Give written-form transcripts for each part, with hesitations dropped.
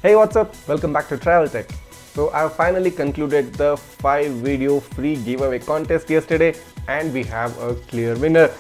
Hey, what's up? Welcome back to Travel Tech. So I've finally concluded the 5-video free giveaway contest yesterday and we have a clear winner.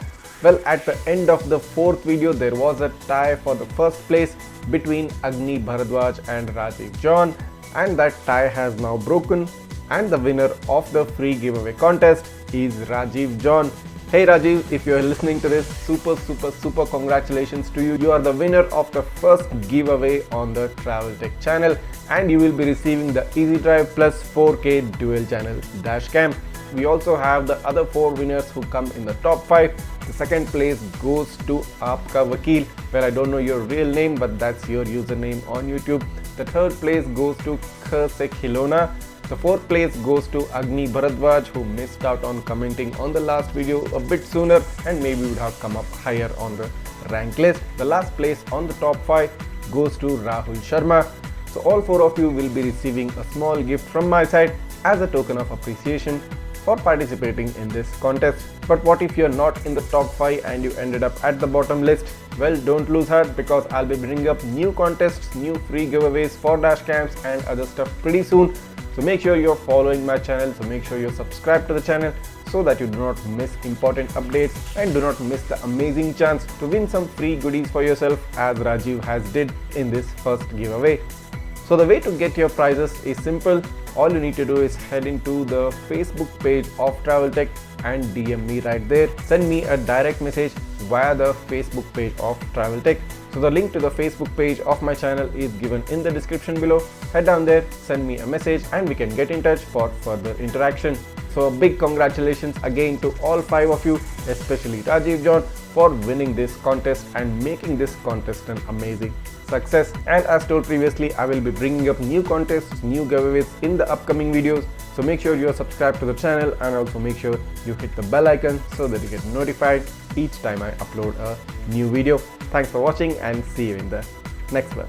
Well, at the end of the 4th video, there was a tie for the first place between Agni Bharadwaj and Rajiv John, and that tie has now broken and the winner of the free giveaway contest is Rajiv John. Hey Rajiv, if you are listening to this, super congratulations to you. You are the winner of the first giveaway on the Travel Tech channel and you will be receiving the Easy Drive plus 4K dual channel Dashcam. We also have the other 4 winners who come in the top 5. The second place goes to Aapka Vakil. Well, I don't know your real name, but that's your username on YouTube. The third place goes to Khersek Hilona. The 4th place goes to Agni Bharadwaj, who missed out on commenting on the last video a bit sooner and maybe would have come up higher on the rank list. The last place on the top 5 goes to Rahul Sharma. So all 4 of you will be receiving a small gift from my side as a token of appreciation for participating in this contest. But what if you're not in the top 5 and you ended up at the bottom list? Well, don't lose heart, because I'll be bringing up new contests, new free giveaways for dashcams and other stuff pretty soon. So make sure you're following my channel, so make sure you're subscribed to the channel so that you do not miss important updates and do not miss the amazing chance to win some free goodies for yourself as Rajiv has did in this first giveaway. So the way to get your prizes is simple. All you need to do is head into the Facebook page of Travel Tech and DM me right there. Send me a direct message via the Facebook page of Travel Tech. So the link to the Facebook page of my channel is given in the description below. Head down there, send me a message and we can get in touch for further interaction. So a big congratulations again to all 5 of you, especially Rajiv John, for winning this contest and making this contest an amazing success. And as told previously, I will be bringing up new contests, new giveaways in the upcoming videos. So make sure you are subscribed to the channel and also make sure you hit the bell icon so that you get notified each time I upload a new video. Thanks for watching and see you in the next one.